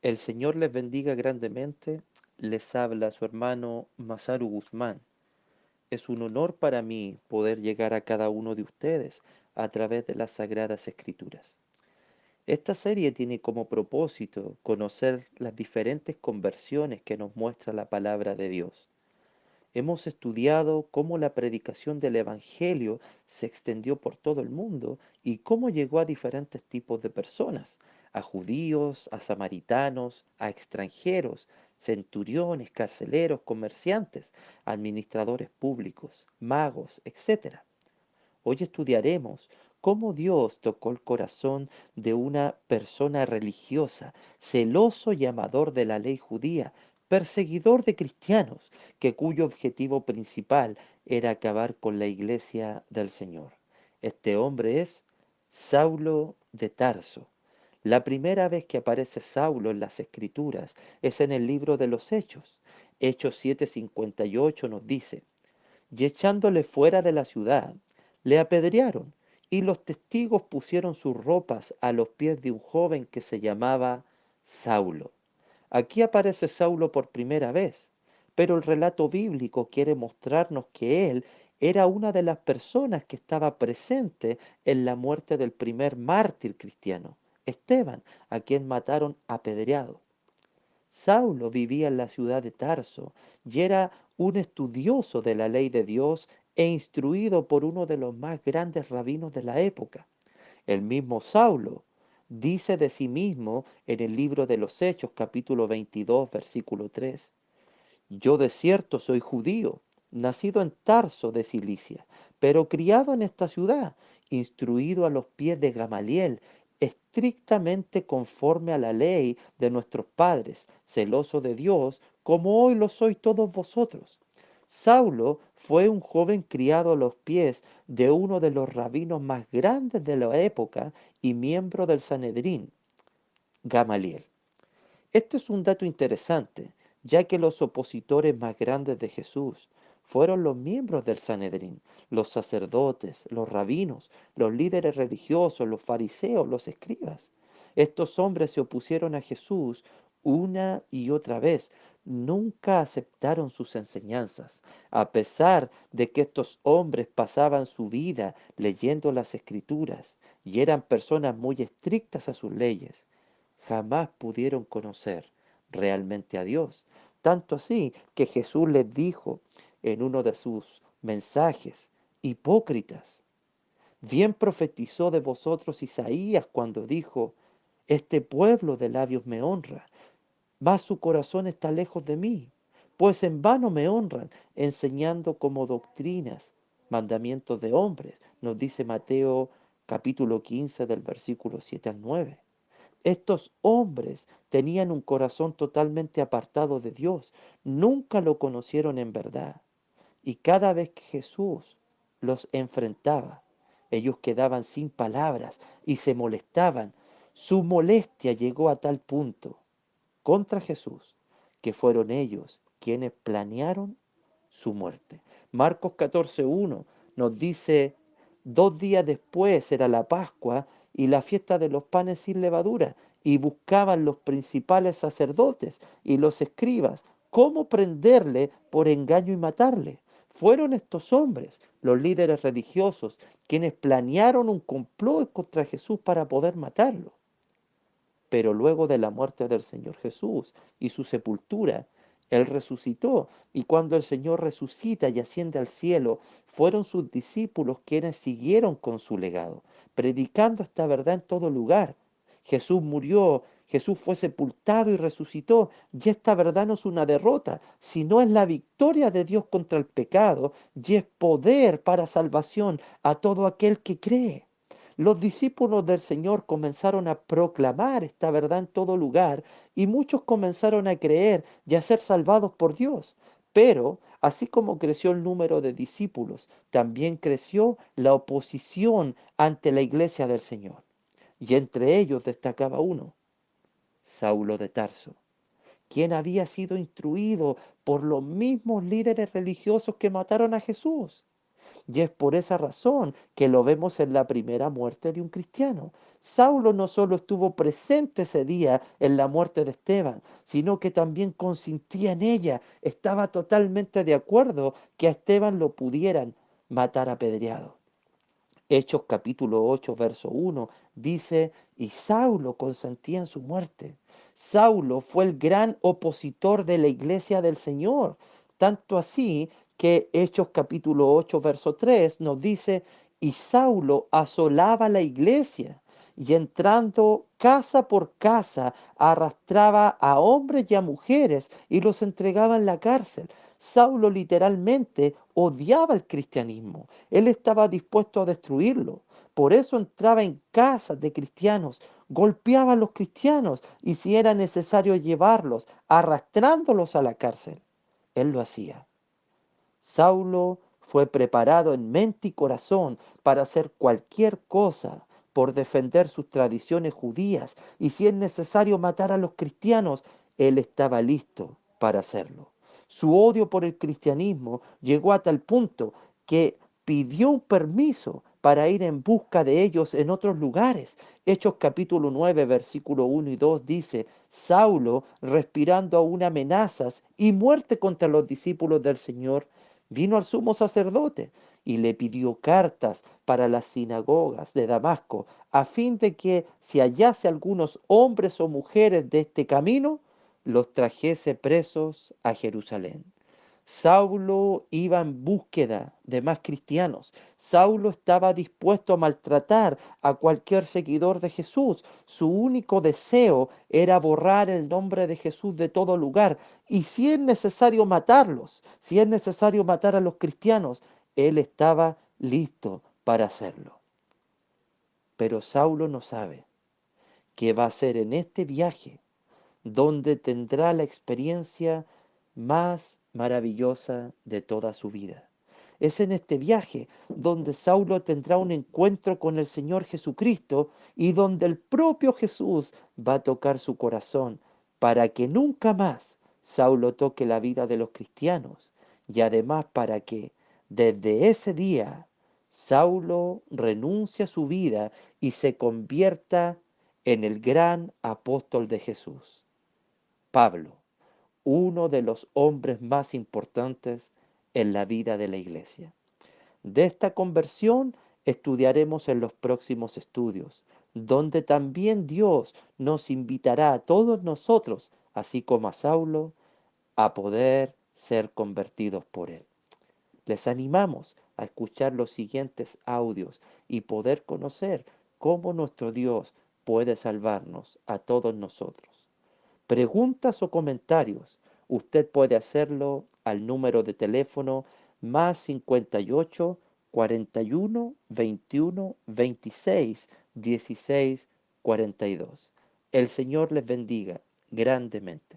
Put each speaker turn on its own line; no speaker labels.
El Señor les bendiga grandemente. Les habla su hermano Masaru Guzmán. Es un honor para mí poder llegar a cada uno de ustedes a través de las Sagradas Escrituras. Esta serie tiene como propósito conocer las diferentes conversiones que nos muestra la palabra de Dios. Hemos estudiado cómo la predicación del Evangelio se extendió por todo el mundo y cómo llegó a diferentes tipos de personas, a judíos, a samaritanos, a extranjeros, centuriones, carceleros, comerciantes, administradores públicos, magos, etc. Hoy estudiaremos cómo Dios tocó el corazón de una persona religiosa, celoso y amador de la ley judía, perseguidor de cristianos, que cuyo objetivo principal era acabar con la iglesia del Señor. Este hombre es Saulo de Tarso. La primera vez que aparece Saulo en las Escrituras es en el libro de los Hechos. Hechos 7:58 nos dice: y echándole fuera de la ciudad, le apedrearon, y los testigos pusieron sus ropas a los pies de un joven que se llamaba Saulo. Aquí aparece Saulo por primera vez, pero el relato bíblico quiere mostrarnos que él era una de las personas que estaba presente en la muerte del primer mártir cristiano, Esteban, a quien mataron apedreado. Saulo vivía en la ciudad de Tarso y era un estudioso de la ley de Dios e instruido por uno de los más grandes rabinos de la época. El mismo Saulo dice de sí mismo en el libro de los Hechos, capítulo 22, versículo 3: yo de cierto soy judío, nacido en Tarso de Cilicia, pero criado en esta ciudad, instruido a los pies de Gamaliel, estrictamente conforme a la ley de nuestros padres, celoso de Dios, como hoy lo sois todos vosotros. Saulo fue un joven criado a los pies de uno de los rabinos más grandes de la época y miembro del Sanedrín, Gamaliel. Este es un dato interesante, ya que los opositores más grandes de Jesús fueron los miembros del Sanedrín, los sacerdotes, los rabinos, los líderes religiosos, los fariseos, los escribas. Estos hombres se opusieron a Jesús una y otra vez, nunca aceptaron sus enseñanzas, a pesar de que estos hombres pasaban su vida leyendo las escrituras y eran personas muy estrictas a sus leyes. Jamás pudieron conocer realmente a Dios. Tanto así que Jesús les dijo en uno de sus mensajes: hipócritas, bien profetizó de vosotros Isaías cuando dijo: este pueblo de labios me honra, mas su corazón está lejos de mí, pues en vano me honran, enseñando como doctrinas mandamientos de hombres, nos dice Mateo capítulo 15 del versículo 7 al 9. Estos hombres tenían un corazón totalmente apartado de Dios, nunca lo conocieron en verdad. Y cada vez que Jesús los enfrentaba, ellos quedaban sin palabras y se molestaban. Su molestia llegó a tal punto contra Jesús que fueron ellos quienes planearon su muerte. Marcos 14:1 nos dice: 2 días después era la Pascua y la fiesta de los panes sin levadura, y buscaban los principales sacerdotes y los escribas cómo prenderle por engaño y matarle. Fueron estos hombres, los líderes religiosos, quienes planearon un complot contra Jesús para poder matarlo. Pero luego de la muerte del Señor Jesús y su sepultura, Él resucitó. Y cuando el Señor resucita y asciende al cielo, fueron sus discípulos quienes siguieron con su legado, predicando esta verdad en todo lugar. Jesús murió, Jesús fue sepultado y resucitó. Y esta verdad no es una derrota, sino es la victoria de Dios contra el pecado y es poder para salvación a todo aquel que cree. Los discípulos del Señor comenzaron a proclamar esta verdad en todo lugar y muchos comenzaron a creer y a ser salvados por Dios. Pero, así como creció el número de discípulos, también creció la oposición ante la iglesia del Señor. Y entre ellos destacaba uno: Saulo de Tarso, quien había sido instruido por los mismos líderes religiosos que mataron a Jesús. Y es por esa razón que lo vemos en la primera muerte de un cristiano. Saulo no solo estuvo presente ese día en la muerte de Esteban, sino que también consistía en ella, estaba totalmente de acuerdo que a Esteban lo pudieran matar apedreado. Hechos capítulo 8, verso 1 dice, y Saulo consentía en su muerte. Saulo fue el gran opositor de la iglesia del Señor, tanto así que Hechos capítulo 8, verso 3 nos dice, y Saulo asolaba la iglesia y entrando casa por casa arrastraba a hombres y a mujeres y los entregaba en la cárcel. Saulo literalmente odiaba el cristianismo. Él estaba dispuesto a destruirlo. Por eso entraba en casas de cristianos, golpeaba a los cristianos y si era necesario llevarlos, arrastrándolos a la cárcel, él lo hacía. Saulo fue preparado en mente y corazón para hacer cualquier cosa por defender sus tradiciones judías y si es necesario matar a los cristianos, él estaba listo para hacerlo. Su odio por el cristianismo llegó a tal punto que pidió un permiso para ir en busca de ellos en otros lugares. Hechos capítulo 9, versículo 1 y 2 dice, Saulo, respirando aún amenazas y muerte contra los discípulos del Señor, vino al sumo sacerdote y le pidió cartas para las sinagogas de Damasco, a fin de que si hallase algunos hombres o mujeres de este camino, los trajese presos a Jerusalén. Saulo iba en búsqueda de más cristianos. Saulo estaba dispuesto a maltratar a cualquier seguidor de Jesús. Su único deseo era borrar el nombre de Jesús de todo lugar. Y si es necesario matarlos, si es necesario matar a los cristianos, él estaba listo para hacerlo. Pero Saulo no sabe que va a ser en este viaje donde tendrá la experiencia más maravillosa de toda su vida. Es en este viaje donde Saulo tendrá un encuentro con el Señor Jesucristo y donde el propio Jesús va a tocar su corazón para que nunca más Saulo toque la vida de los cristianos y además para que desde ese día Saulo renuncie a su vida y se convierta en el gran apóstol de Jesús. Pablo, uno de los hombres más importantes en la vida de la iglesia. De esta conversión estudiaremos en los próximos estudios, donde también Dios nos invitará a todos nosotros, así como a Saulo, a poder ser convertidos por él. Les animamos a escuchar los siguientes audios y poder conocer cómo nuestro Dios puede salvarnos a todos nosotros. Preguntas o comentarios, usted puede hacerlo al número de teléfono más 58 41 21 26 16 42. El Señor les bendiga grandemente.